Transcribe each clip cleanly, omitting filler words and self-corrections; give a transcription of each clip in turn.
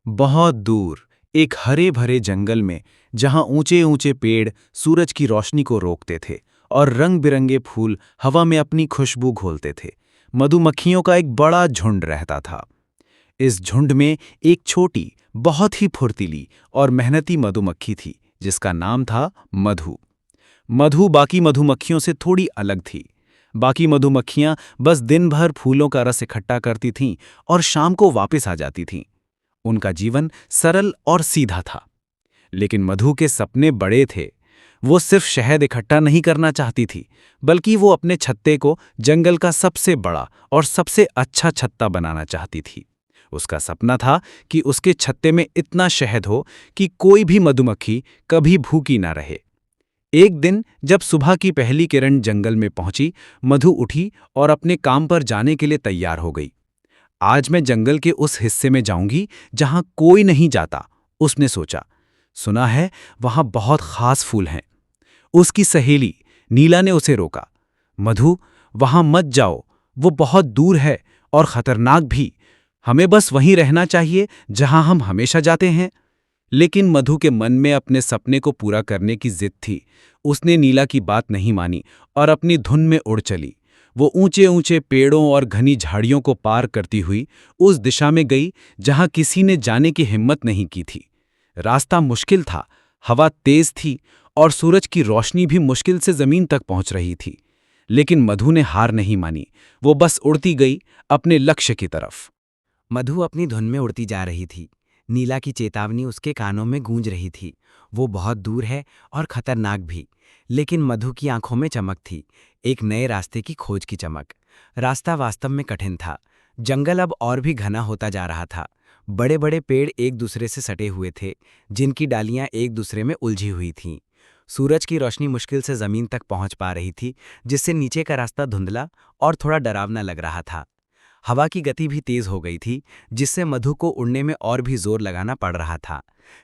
बहुत दूर एक हरे भरे जंगल में जहां ऊंचे ऊंचे पेड़ सूरज की रोशनी को रोकते थे और रंग बिरंगे फूल हवा में अपनी खुशबू घोलते थे, मधुमक्खियों का एक बड़ा झुंड रहता था। इस झुंड में एक छोटी, बहुत ही फुर्तीली और मेहनती मधुमक्खी थी जिसका नाम था मधु। मधु बाकी मधुमक्खियों से थोड़ी अलग थी। बाकी मधुमक्खियां बस दिन भर फूलों का रस इकट्ठा करती थीं और शाम को वापस आ जाती थीं। उनका जीवन सरल और सीधा था। लेकिन मधु के सपने बड़े थे। वो सिर्फ शहद इकट्ठा नहीं करना चाहती थी, बल्कि वो अपने छत्ते को जंगल का सबसे बड़ा और सबसे अच्छा छत्ता बनाना चाहती थी। उसका सपना था कि उसके छत्ते में इतना शहद हो कि कोई भी मधुमक्खी कभी भूखी ना रहे। एक दिन जब सुबह की पहली किरण जंगल में पहुंची, मधु उठी और अपने काम पर जाने के लिए तैयार हो गई। आज मैं जंगल के उस हिस्से में जाऊंगी जहां कोई नहीं जाता, उसने सोचा। सुना है वहां बहुत खास फूल हैं। उसकी सहेली नीला ने उसे रोका। मधु, वहां मत जाओ, वो बहुत दूर है और खतरनाक भी। हमें बस वहीं रहना चाहिए जहां हम हमेशा जाते हैं। लेकिन मधु के मन में अपने सपने को पूरा करने की जिद थी। उसने नीला की बात नहीं मानी और अपनी धुन में उड़ चली। वो ऊंचे ऊंचे पेड़ों और घनी झाड़ियों को पार करती हुई उस दिशा में गई जहां किसी ने जाने की हिम्मत नहीं की थी। रास्ता मुश्किल था, हवा तेज थी और सूरज की रोशनी भी मुश्किल से जमीन तक पहुंच रही थी। लेकिन मधु ने हार नहीं मानी। वो बस उड़ती गई अपने लक्ष्य की तरफ। मधु अपनी धुन में उड़ती जा रही थी। नीला की चेतावनी उसके कानों में गूंज रही थी। वो बहुत दूर है और खतरनाक भी। लेकिन मधु की आंखों में चमक थी, एक नए रास्ते की खोज की चमक। रास्ता वास्तव में कठिन था। जंगल अब और भी घना होता जा रहा था। बड़े बड़े पेड़ एक दूसरे से सटे हुए थे, जिनकी डालियां एक दूसरे में उलझी हुई थीं। सूरज की रोशनी मुश्किल से जमीन तक पहुंच पा रही थी, जिससे नीचे का रास्ता धुंधला और थोड़ा डरावना लग रहा था। हवा की गति भी तेज हो गई थी, जिससे मधु को उड़ने में और भी जोर लगाना पड़ रहा था।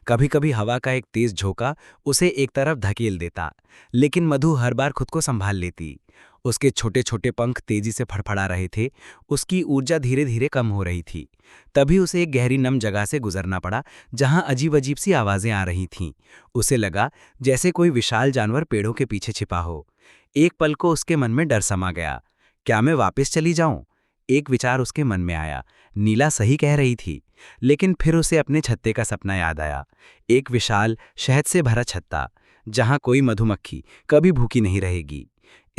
कभी कभी हवा का एक तेज झोंका उसे एक तरफ धकेल देता, लेकिन मधु हर बार खुद को संभाल लेती। उसके छोटे छोटे पंख तेजी से फड़फड़ा रहे थे, उसकी ऊर्जा धीरे धीरे कम हो रही थी। तभी उसे एक गहरी नम जगह से गुजरना पड़ा, जहां अजीब अजीब सी आवाजें आ रही थीं। उसे लगा जैसे कोई विशाल जानवर पेड़ों के पीछे छिपा हो। एक पल को उसके मन में डर समा गया। क्या मैं वापस चली जाऊं? एक विचार उसके मन में आया। नीला सही कह रही थी। लेकिन फिर उसे अपने छत्ते का सपना याद आया, एक विशाल शहद से भरा छत्ता, जहां कोई मधुमक्खी कभी भूखी नहीं रहेगी।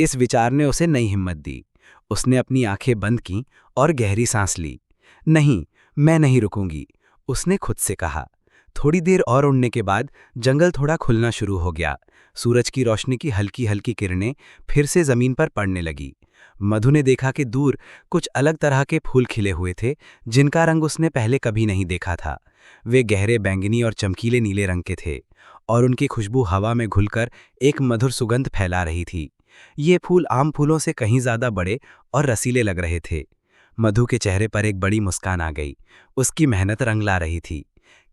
इस विचार ने उसे नई हिम्मत दी। उसने अपनी आंखें बंद की और गहरी सांस ली। नहीं, मैं नहीं रुकूंगी, उसने खुद से कहा। थोड़ी देर और उड़ने के बाद जंगल थोड़ा खुलना शुरू हो गया। सूरज की रोशनी की हल्की हल्की किरणें फिर से जमीन पर पड़ने लगी। मधु ने देखा कि दूर कुछ अलग तरह के फूल खिले हुए थे, जिनका रंग उसने पहले कभी नहीं देखा था। वे गहरे बैंगनी और चमकीले नीले रंग के थे और उनकी खुशबू हवा में घुलकर एक मधुर सुगंध फैला रही थी। ये फूल आम फूलों से कहीं ज्यादा बड़े और रसीले लग रहे थे। मधु के चेहरे पर एक बड़ी मुस्कान आ गई। उसकी मेहनत रंग ला रही थी।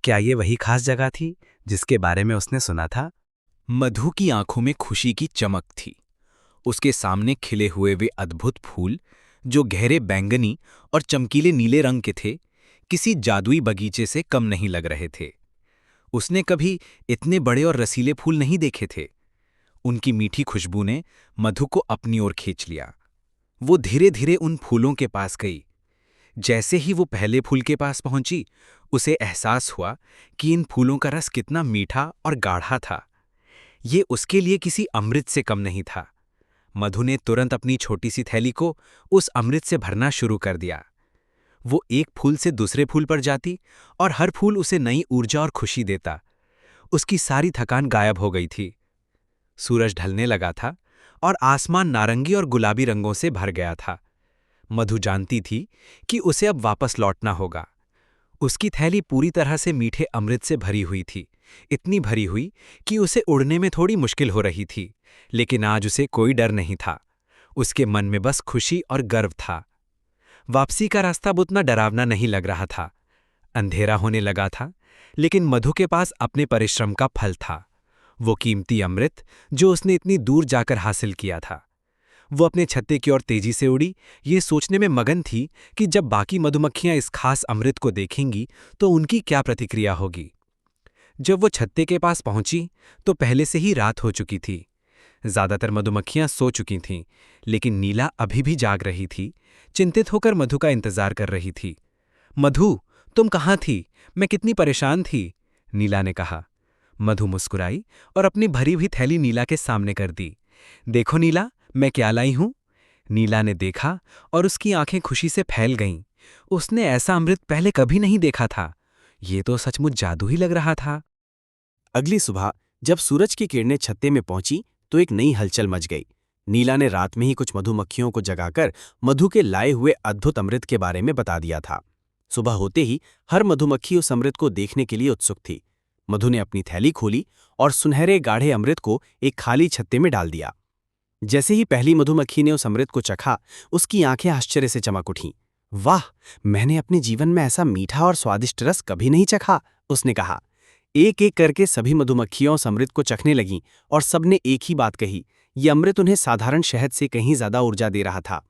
क्या ये वही खास जगह थी जिसके बारे में उसने सुना था? मधु की आंखों में खुशी की चमक थी। उसके सामने खिले हुए वे अद्भुत फूल, जो गहरे बैंगनी और चमकीले नीले रंग के थे, किसी जादुई बगीचे से कम नहीं लग रहे थे। उसने कभी इतने बड़े और रसीले फूल नहीं देखे थे। उनकी मीठी खुशबू ने मधु को अपनी ओर खींच लिया। वो धीरे धीरे उन फूलों के पास गई। जैसे ही वो पहले फूल के पास पहुंची, उसे एहसास हुआ कि इन फूलों का रस कितना मीठा और गाढ़ा था। ये उसके लिए किसी अमृत से कम नहीं था। मधु ने तुरंत अपनी छोटी सी थैली को उस अमृत से भरना शुरू कर दिया। वो एक फूल से दूसरे फूल पर जाती और हर फूल उसे नई ऊर्जा और खुशी देता। उसकी सारी थकान गायब हो गई थी। सूरज ढलने लगा था और आसमान नारंगी और गुलाबी रंगों से भर गया था। मधु जानती थी कि उसे अब वापस लौटना होगा। उसकी थैली पूरी तरह से मीठे अमृत से भरी हुई थी, इतनी भरी हुई कि उसे उड़ने में थोड़ी मुश्किल हो रही थी। लेकिन आज उसे कोई डर नहीं था। उसके मन में बस खुशी और गर्व था। वापसी का रास्ता अब उतना डरावना नहीं लग रहा था। अंधेरा होने लगा था, लेकिन मधु के पास अपने परिश्रम का फल था, वो कीमती अमृत जो उसने इतनी दूर जाकर हासिल किया था। वो अपने छत्ते की ओर तेजी से उड़ी, ये सोचने में मगन थी कि जब बाकी मधुमक्खियां इस खास अमृत को देखेंगी तो उनकी क्या प्रतिक्रिया होगी। जब वो छत्ते के पास पहुंची तो पहले से ही रात हो चुकी थी। ज्यादातर मधुमक्खियां सो चुकी थीं, लेकिन नीला अभी भी जाग रही थी, चिंतित होकर मधु का इंतजार कर रही थी। मधु, तुम कहाँ थी? मैं कितनी परेशान थी, नीला ने कहा। मधु मुस्कुराई और अपनी भरी हुई थैली नीला के सामने कर दी। देखो नीला, मैं क्या लाई हूं। नीला ने देखा और उसकी आंखें खुशी से फैल गईं। उसने ऐसा अमृत पहले कभी नहीं देखा था। ये तो सचमुच जादू ही लग रहा था। अगली सुबह जब सूरज की किरणें छत्ते में पहुंची तो एक नई हलचल मच गई। नीला ने रात में ही कुछ मधुमक्खियों को जगाकर मधु के लाए हुए अद्भुत अमृत के बारे में बता दिया था। सुबह होते ही हर मधुमक्खी उस अमृत को देखने के लिए उत्सुक थी। मधु ने अपनी थैली खोली और सुनहरे गाढ़े अमृत को एक खाली छत्ते में डाल दिया। जैसे ही पहली मधुमक्खी ने उस अमृत को चखा, उसकी आंखें आश्चर्य से चमक उठीं। वाह, मैंने अपने जीवन में ऐसा मीठा और स्वादिष्ट रस कभी नहीं चखा, उसने कहा। एक एक करके सभी मधुमक्खियां उस अमृत को चखने लगीं और सबने एक ही बात कही, ये अमृत उन्हें साधारण शहद से कहीं ज्यादा ऊर्जा दे रहा था।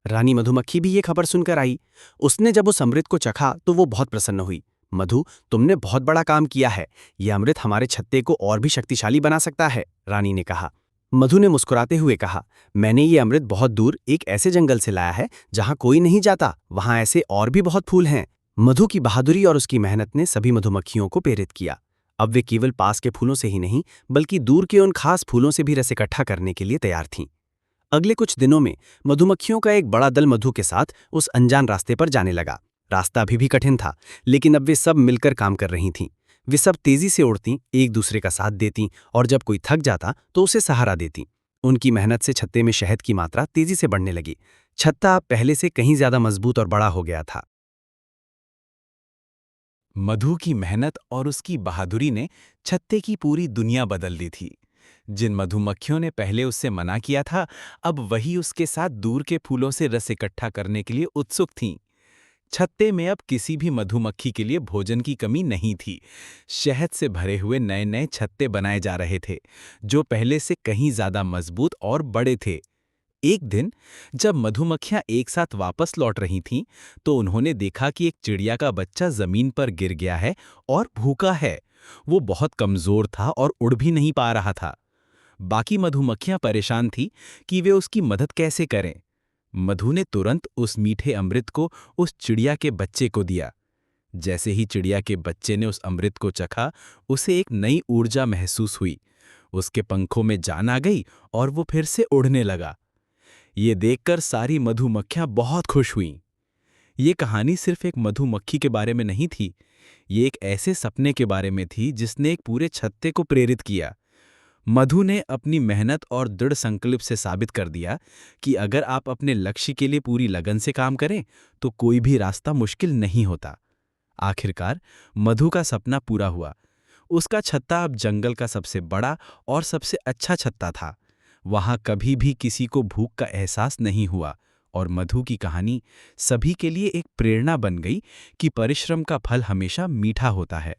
रानी मधुमक्खी भी ये खबर सुनकर आई। उसने जब उस अमृत को चखा तो वो बहुत प्रसन्न हुई। मधु, तुमने बहुत बड़ा काम किया है, यह अमृत हमारे छत्ते को और भी शक्तिशाली बना सकता है, रानी ने कहा। मधु ने मुस्कुराते हुए कहा, मैंने ये अमृत बहुत दूर एक ऐसे जंगल से लाया है जहां कोई नहीं जाता, वहां ऐसे और भी बहुत फूल हैं। मधु की बहादुरी और उसकी मेहनत ने सभी मधुमक्खियों को प्रेरित किया। अब वे केवल पास के फूलों से ही नहीं बल्कि दूर के उन खास फूलों से भी रस इकट्ठा करने के लिए तैयार थीं। अगले कुछ दिनों में मधुमक्खियों का एक बड़ा दल मधु के साथ उस अनजान रास्ते पर जाने लगा। रास्ता अभी भी कठिन था, लेकिन अब वे सब मिलकर काम कर रही थीं। वे सब तेजी से उड़तीं, एक दूसरे का साथ देतीं और जब कोई थक जाता तो उसे सहारा देतीं। उनकी मेहनत से छत्ते में शहद की मात्रा तेजी से बढ़ने लगी। छत्ता अब पहले से कहीं ज्यादा मजबूत और बड़ा हो गया था। मधु की मेहनत और उसकी बहादुरी ने छत्ते की पूरी दुनिया बदल दी थी। जिन मधुमक्खियों ने पहले उससे मना किया था, अब वही उसके साथ दूर के फूलों से रस इकट्ठा करने के लिए उत्सुक थीं। छत्ते में अब किसी भी मधुमक्खी के लिए भोजन की कमी नहीं थी। शहद से भरे हुए नए नए छत्ते बनाए जा रहे थे, जो पहले से कहीं ज्यादा मजबूत और बड़े थे। एक दिन जब मधुमक्खियां एक साथ वापस लौट रही थीं, तो उन्होंने देखा कि एक चिड़िया का बच्चा जमीन पर गिर गया है और भूखा है। वो बहुत कमजोर था और उड़ भी नहीं पा रहा था। बाकी मधुमक्खियां परेशान थी कि वे उसकी मदद कैसे करें। मधु ने तुरंत उस मीठे अमृत को उस चिड़िया के बच्चे को दिया। जैसे ही चिड़िया के बच्चे ने उस अमृत को चखा, उसे एक नई ऊर्जा महसूस हुई। उसके पंखों में जान आ गई और वो फिर से उड़ने लगा। ये देखकर सारी मधुमक्खियां बहुत खुश हुईं। ये कहानी सिर्फ एक मधुमक्खी के बारे में नहीं थी, ये एक ऐसे सपने के बारे में थी जिसने एक पूरे छत्ते को प्रेरित किया। मधु ने अपनी मेहनत और दृढ़ संकल्प से साबित कर दिया कि अगर आप अपने लक्ष्य के लिए पूरी लगन से काम करें, तो कोई भी रास्ता मुश्किल नहीं होता। आखिरकार मधु का सपना पूरा हुआ। उसका छत्ता अब जंगल का सबसे बड़ा और सबसे अच्छा छत्ता था। वहां कभी भी किसी को भूख का एहसास नहीं हुआ और मधु की कहानी सभी के लिए एक प्रेरणा बन गई कि परिश्रम का फल हमेशा मीठा होता है।